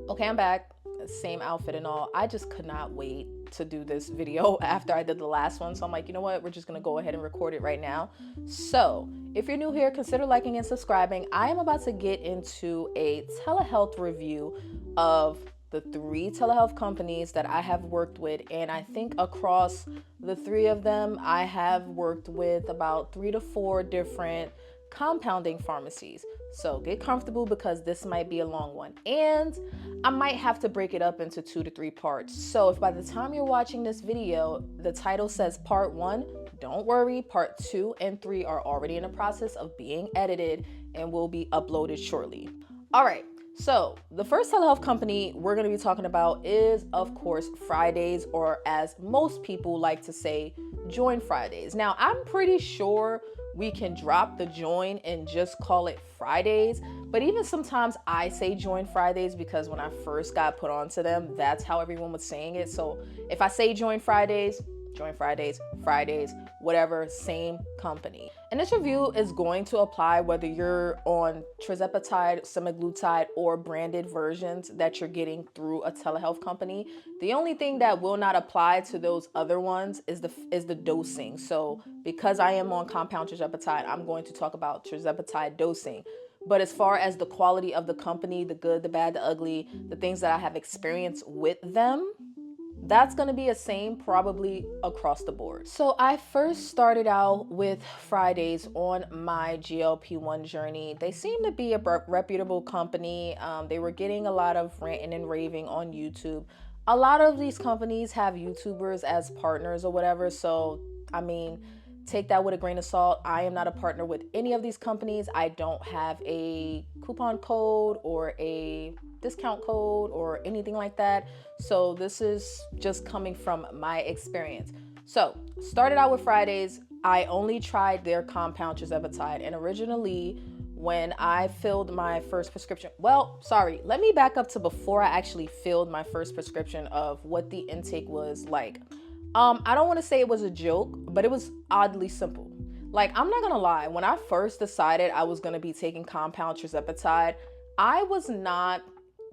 Okay, I'm back. Same outfit and all. I just could not wait to do this video after I did the last one. So I'm like, you know what? We're just going to go ahead and record it right now. So if you're new here, consider liking and subscribing. I am about to get into a telehealth review of the 3 telehealth companies that I have worked with. And I think across the 3 of them, I have worked with about 3 to 4 different compounding pharmacies. So get comfortable because this might be a long one. And I might have to break it up into 2 to 3 parts. So if by the time you're watching this video, the title says part 1, don't worry, part 2 and 3 are already in the process of being edited and will be uploaded shortly. All right. So the first telehealth company we're going to be talking about is, of course, Fridays, or as most people like to say, joinFRIDAYS. Now, I'm pretty sure we can drop the join and just call it Fridays. But even sometimes I say joinFRIDAYS because when I first got put onto them, that's how everyone was saying it. So if I say joinFRIDAYS, Fridays, whatever, same company. And this review is going to apply whether you're on tirzepatide, semaglutide, or branded versions that you're getting through a telehealth company. The only thing that will not apply to those other ones is the dosing. So because I am on compound tirzepatide, I'm going to talk about tirzepatide dosing. But as far as the quality of the company, the good, the bad, the ugly, the things that I have experienced with them, that's going to be the same probably across the board. So I first started out with Fridays on my GLP-1 journey. They seem to be a reputable company. They were getting a lot of ranting and raving on YouTube. A lot of these companies have YouTubers as partners or whatever. So, I mean, take that with a grain of salt. I am not a partner with any of these companies. I don't have a coupon code or a discount code or anything like that. So this is just coming from my experience. So started out with Fridays. I only tried their compound tirzepatide, and originally when I filled my first prescription, let me back up to before I actually filled my first prescription of what the intake was like. I don't want to say it was a joke, but it was oddly simple. Like, I'm not gonna lie, when I first decided I was gonna be taking compound tirzepatide, I was not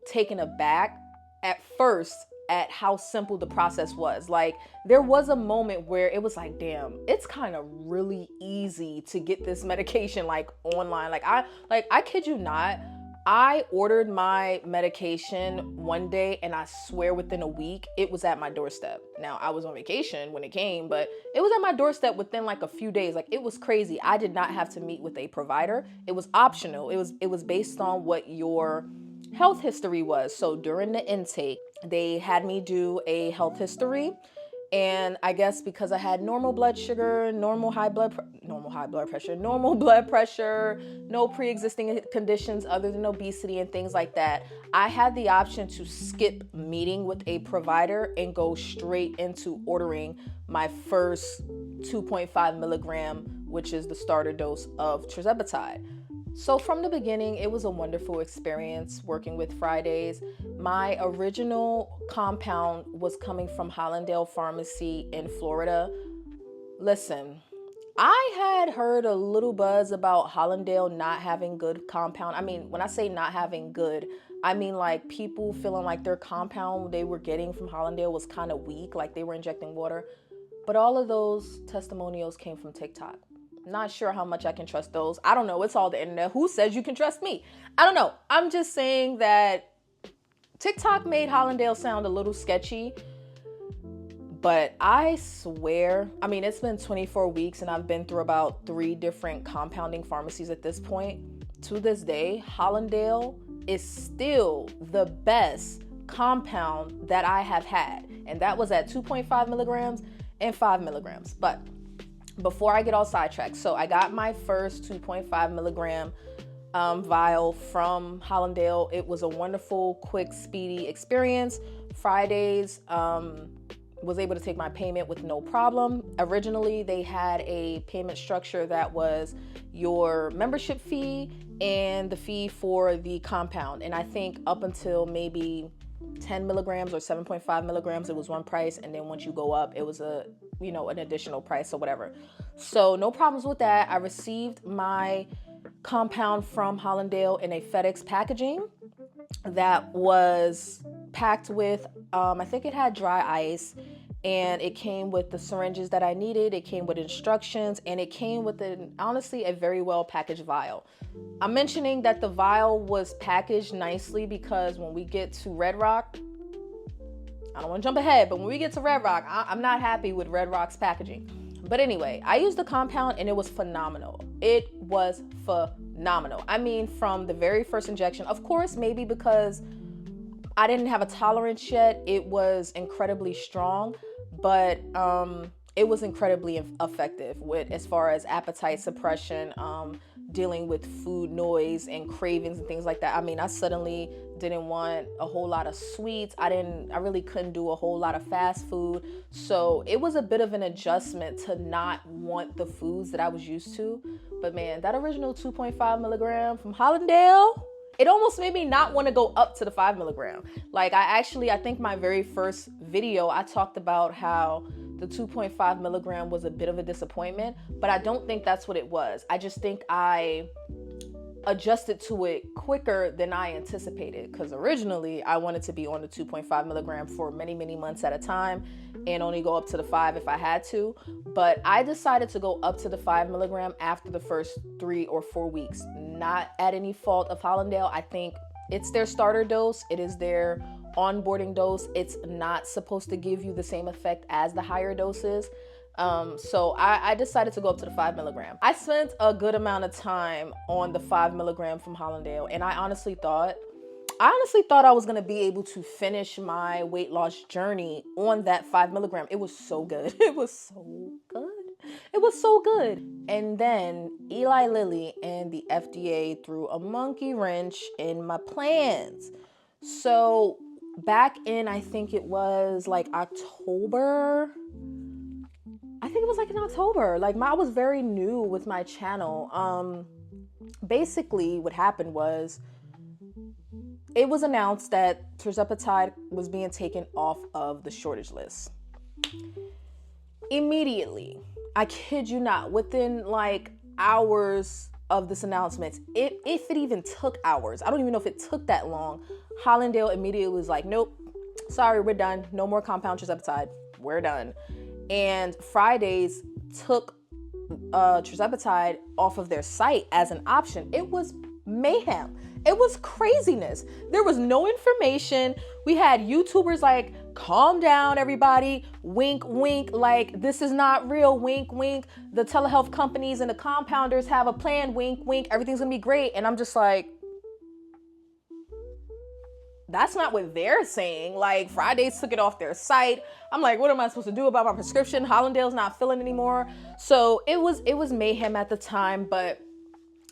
taken aback at first at how simple the process was. Like, there was a moment where it was like, damn, it's kind of really easy to get this medication like online. I kid you not, I ordered my medication one day and I swear within a week it was at my doorstep. Now, I was on vacation when it came, but it was at my doorstep within like a few days. Like, it was crazy. I did not have to meet with a provider. It was optional. It was based on what your health history was. So during the intake, they had me do a health history. And I guess because I had normal blood sugar, normal blood pressure, no pre-existing conditions other than obesity and things like that, I had the option to skip meeting with a provider and go straight into ordering my first 2.5 milligram, which is the starter dose of tirzepatide. So from the beginning, it was a wonderful experience working with Fridays. My original compound was coming from Hollandale Pharmacy in Florida. Listen, I had heard a little buzz about Hollandale not having good compound. I mean, when I say not having good, I mean like people feeling like their compound they were getting from Hollandale was kind of weak, like they were injecting water. But all of those testimonials came from TikTok. Not sure how much I can trust those. I don't know. It's all the internet. Who says you can trust me? I don't know. I'm just saying that TikTok made Hollandale sound a little sketchy. But I swear, I mean, it's been 24 weeks and I've been through about 3 different compounding pharmacies at this point. To this day, Hollandale is still the best compound that I have had. And that was at 2.5 milligrams and 5 milligrams. But before I get all sidetracked, so I got my first 2.5 milligram vial from Hollandale. It was a wonderful, quick, speedy experience. Fridays, was able to take my payment with no problem. Originally, they had a payment structure that was your membership fee and the fee for the compound. And I think up until maybe 10 milligrams or 7.5 milligrams, it was one price. And then once you go up, it was an additional price or whatever. So no problems with that. I received my compound from Hollandale in a FedEx packaging. that was packed with, I think it had dry ice, and it came with the syringes that I needed. It came with instructions, and it came with honestly a very well packaged vial. I'm mentioning that the vial was packaged nicely because when we get to Red Rock, I don't want to jump ahead, but when we get to Red Rock, I'm not happy with Red Rock's packaging. But anyway, I used the compound and it was phenomenal. It was phenomenal. I mean, from the very first injection, of course, maybe because I didn't have a tolerance yet, it was incredibly strong, but it was incredibly effective with as far as appetite suppression, dealing with food noise and cravings and things like that. I mean, I suddenly didn't want a whole lot of sweets. I really couldn't do a whole lot of fast food. So it was a bit of an adjustment to not want the foods that I was used to. But man, that original 2.5 milligram from Hollandale, it almost made me not want to go up to the 5 milligram. Like I think my very first video, I talked about how the 2.5 milligram was a bit of a disappointment, but I don't think that's what it was. I just think I adjusted to it quicker than I anticipated, because originally I wanted to be on the 2.5 milligram for many, many months at a time and only go up to the 5 if I had to. But I decided to go up to the 5 milligram after the first 3 or 4 weeks, not at any fault of Hollandale. I think it's their starter dose. It is their onboarding dose. It's not supposed to give you the same effect as the higher doses. So I decided to go up to the 5 milligram. I spent a good amount of time on the 5 milligram from Hollandale, and I honestly thought I was going to be able to finish my weight loss journey on that 5 milligram. It was so good. It was so good. It was so good. And then Eli Lilly and the FDA threw a monkey wrench in my plans. So back in, I think it was like October. Like I was very new with my channel. Basically what happened was it was announced that tirzepatide was being taken off of the shortage list. Immediately, I kid you not, within like hours of this announcement, if it even took hours, I don't even know if it took that long, Hollandale immediately was like, nope, sorry, we're done. No more compound tirzepatide. We're done. And Fridays took tirzepatide off of their site as an option. It was mayhem. It was craziness. There was no information. We had YouTubers like, calm down, everybody. Wink, wink. Like, this is not real. Wink, wink. The telehealth companies and the compounders have a plan. Wink, wink. Everything's going to be great. And I'm just like, that's not what they're saying. Like, Fridays took it off their site. I'm like, what am I supposed to do about my prescription? Hollandale's not filling anymore. So it was mayhem at the time, but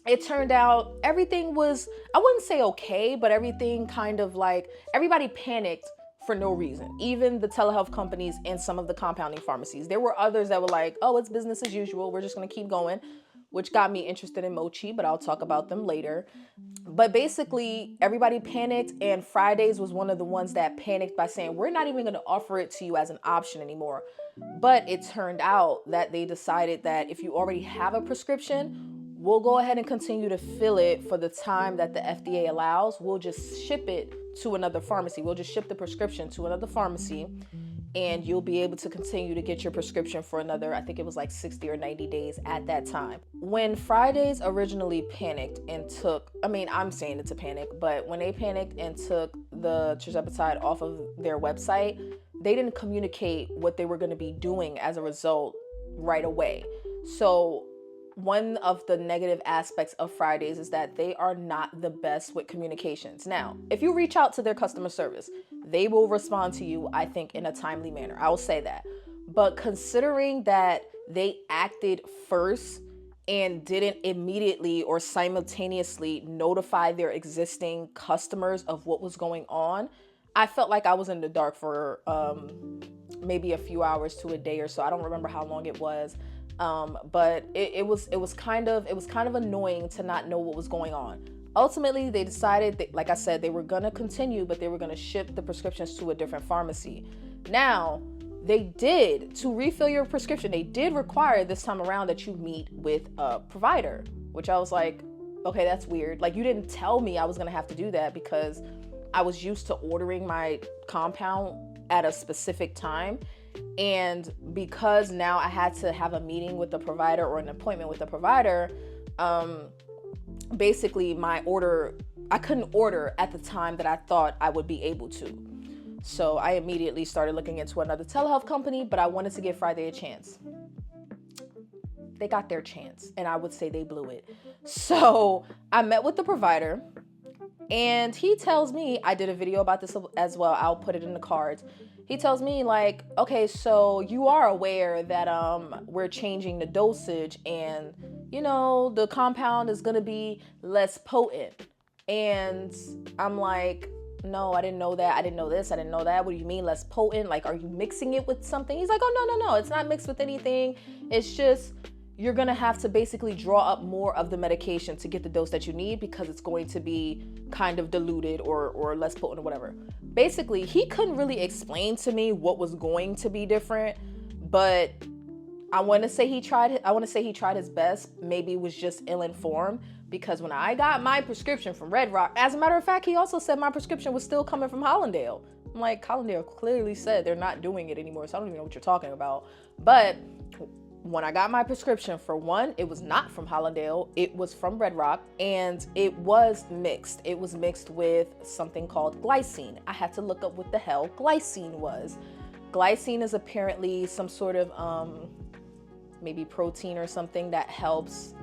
it turned out everything was, I wouldn't say okay, but everything kind of like, everybody panicked for no reason. Even the telehealth companies and some of the compounding pharmacies. There were others that were like, oh, it's business as usual. We're just going to keep going, which got me interested in Mochi, but I'll talk about them later. But basically, everybody panicked, and Fridays was one of the ones that panicked by saying, we're not even going to offer it to you as an option anymore. But it turned out that they decided that if you already have a prescription, we'll go ahead and continue to fill it for the time that the FDA allows. We'll just ship it to another pharmacy. We'll just ship the prescription to another pharmacy, and you'll be able to continue to get your prescription for another, I think it was like 60 or 90 days at that time. When Fridays originally panicked and took, I'm saying it's a panic, but when they panicked and took the tirzepatide off of their website, they didn't communicate what they were going to be doing as a result right away. So one of the negative aspects of Fridays is that they are not the best with communications. Now, if you reach out to their customer service, they will respond to you, I think, in a timely manner. I will say that. But considering that they acted first and didn't immediately or simultaneously notify their existing customers of what was going on, I felt like I was in the dark for maybe a few hours to a day or so. I don't remember how long it was. But it was kind of annoying to not know what was going on. Ultimately, they decided that, like I said, they were going to continue, but they were going to ship the prescriptions to a different pharmacy. Now, to refill your prescription, they did require this time around that you meet with a provider, which I was like, okay, that's weird. Like, you didn't tell me I was going to have to do that, because I was used to ordering my compound at a specific time. And because now I had to have a meeting with the provider or an appointment with the provider, basically my order, I couldn't order at the time that I thought I would be able to. So I immediately started looking into another telehealth company, but I wanted to give Friday a chance. They got their chance, and I would say they blew it. So I met with the provider, and he tells me, I did a video about this as well, I'll put it in the cards. He tells me like, okay, so you are aware that we're changing the dosage, and you know the compound is gonna be less potent. And I'm like, no, I didn't know that. I didn't know this. I didn't know that. What do you mean less potent? Like, are you mixing it with something? He's like, oh, no. It's not mixed with anything. It's just, you're going to have to basically draw up more of the medication to get the dose that you need, because it's going to be kind of diluted or less potent or whatever. Basically, he couldn't really explain to me what was going to be different, but I want to say he tried his best. Maybe it was just ill-informed, because when I got my prescription from Red Rock, as a matter of fact, he also said my prescription was still coming from Hollandale. I'm like, Hollandale clearly said they're not doing it anymore, so I don't even know what you're talking about. But when I got my prescription, for one, it was not from Hollandale, it was from Red Rock, and it was mixed. It was mixed with something called glycine. I had to look up what the hell glycine was. Glycine is apparently some sort of maybe protein or something that helps,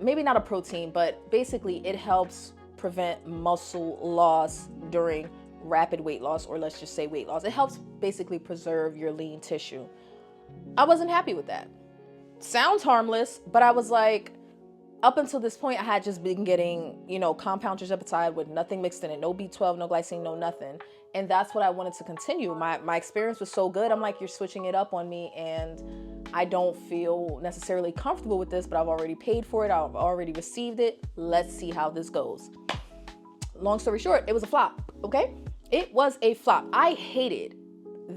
maybe not a protein, but basically it helps prevent muscle loss during rapid weight loss, or let's just say weight loss. It helps basically preserve your lean tissue. I wasn't happy with that. Sounds harmless, but I was like, up until this point, I had just been getting, compound tirzepatide with nothing mixed in it, no B12, no glycine, no nothing. And that's what I wanted to continue. My experience was so good. I'm like, you're switching it up on me, and I don't feel necessarily comfortable with this, but I've already paid for it. I've already received it. Let's see how this goes. Long story short, it was a flop, okay? It was a flop. I hated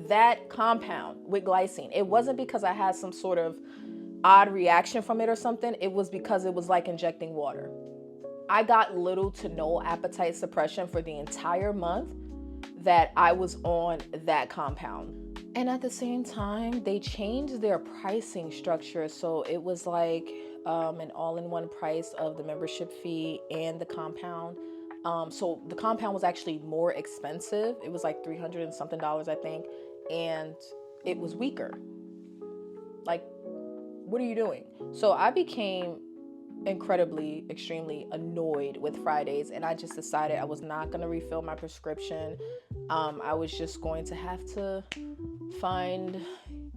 that compound with glycine. It wasn't because I had some sort of odd reaction from it or something. It was because it was like injecting water. I got little to no appetite suppression for the entire month that I was on that compound. And at the same time, they changed their pricing structure. So it was like an all-in-one price of the membership fee and the compound. So the compound was actually more expensive. It was like $300 and something, I think. And it was weaker. Like, what are you doing? So I became extremely annoyed with Fridays, and I just decided I was not going to refill my prescription. I was just going to have to find,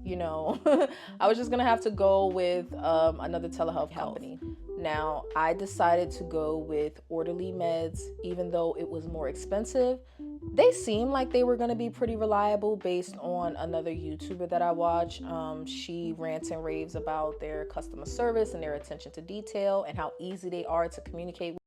I was just going to have to go with another telehealth company. Now, I decided to go with Orderly Meds, even though it was more expensive. They seemed like they were going to be pretty reliable based on another YouTuber that I watch. She rants and raves about their customer service and their attention to detail and how easy they are to communicate with.